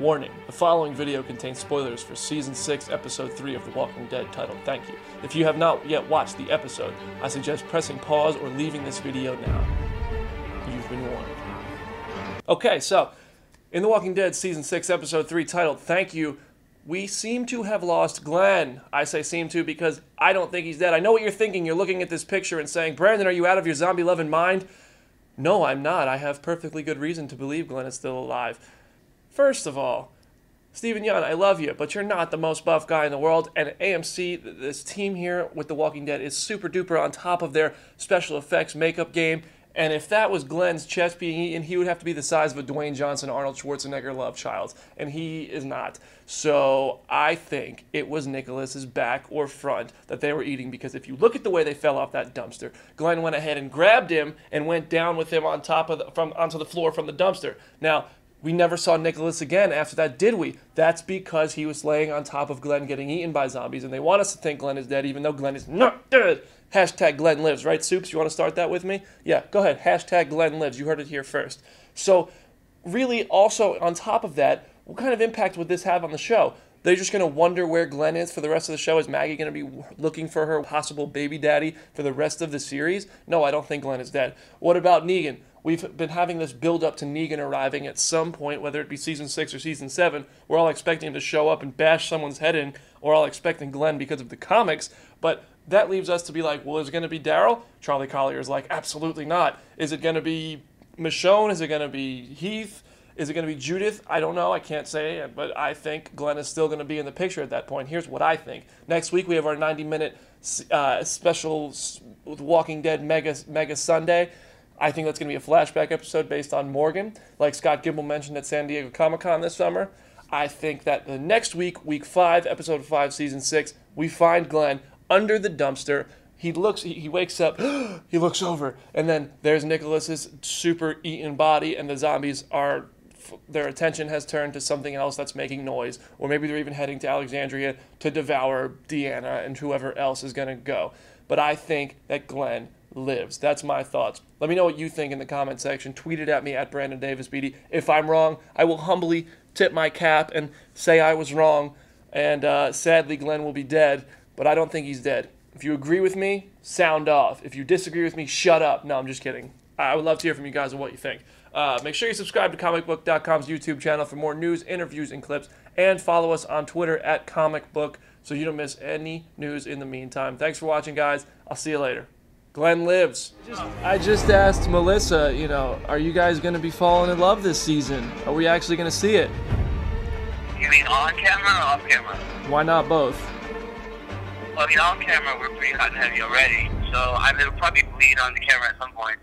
Warning, the following video contains spoilers for Season 6, Episode 3 of The Walking Dead titled Thank You. If you have not yet watched the episode, I suggest pressing pause or leaving this video now. You've been warned. Okay, so, in The Walking Dead Season 6, Episode 3 titled Thank You, we seem to have lost Glenn. I say seem to because I don't think he's dead. I know what you're thinking. You're looking at this picture and saying, Brandon, are you out of your zombie-loving mind? No, I'm not. I have perfectly good reason to believe Glenn is still alive. First of all, Steven Yeun, I love you, but you're not the most buff guy in the world, and AMC, this team here with The Walking Dead, is super duper on top of their special effects makeup game, and if that was Glenn's chest being eaten, he would have to be the size of a Dwayne Johnson, Arnold Schwarzenegger love child, and he is not. So I think it was Nicholas's back or front that they were eating, because if you look at the way they fell off that dumpster, Glenn went ahead and grabbed him and went down with him on top of onto the floor from the dumpster. Now, we never saw Nicholas again after that, did we? That's because he was laying on top of Glenn getting eaten by zombies, and they want us to think Glenn is dead, even though Glenn is not dead. Hashtag Glenn lives, right, Soups? You want to start that with me? Yeah, go ahead. Hashtag Glenn lives. You heard it here first. So, really, also, on top of that, what kind of impact would this have on the show? They're just going to wonder where Glenn is for the rest of the show? Is Maggie going to be looking for her possible baby daddy for the rest of the series? No, I don't think Glenn is dead. What about Negan? We've been having this build-up to Negan arriving at some point, whether it be Season 6 or Season 7. We're all expecting him to show up and bash someone's head in, or all expecting Glenn because of the comics. But that leaves us to be like, well, is it going to be Daryl? Charlie Collier's like, absolutely not. Is it going to be Michonne? Is it going to be Heath? Is it going to be Judith? I don't know. I can't say. But I think Glenn is still going to be in the picture at that point. Here's what I think. Next week, we have our 90-minute special Walking Dead Mega Sunday. I think that's going to be a flashback episode based on Morgan, like Scott Gimple mentioned at San Diego Comic-Con this summer. I think that the next week, Week 5, Episode 5, Season 6, we find Glenn under the dumpster. He wakes up, he looks over, and then there's Nicholas's super eaten body, and the zombies are, their attention has turned to something else that's making noise, or maybe they're even heading to Alexandria to devour Deanna and whoever else is going to go. But I think that Glenn lives. That's my thoughts. Let me know what you think in the comment section. Tweet it at me at Brandon Davis BD. If I'm wrong, I will humbly tip my cap and say I was wrong, and sadly Glenn will be dead, but I don't think he's dead. If you agree with me, sound off. If you disagree with me, shut up. No, I'm just kidding. I would love to hear from you guys on what you think. Make sure you subscribe to Comicbook.com's YouTube channel for more news, interviews, and clips, and follow us on Twitter at Comicbook so you don't miss any news in the meantime. Thanks for watching, guys. I'll see you later. Glenn lives. I just asked Melissa, are you guys going to be falling in love this season? Are we actually going to see it? You mean on camera or off camera? Why not both? Well, on camera we're pretty hot and heavy already, so it'll probably bleed on the camera at some point.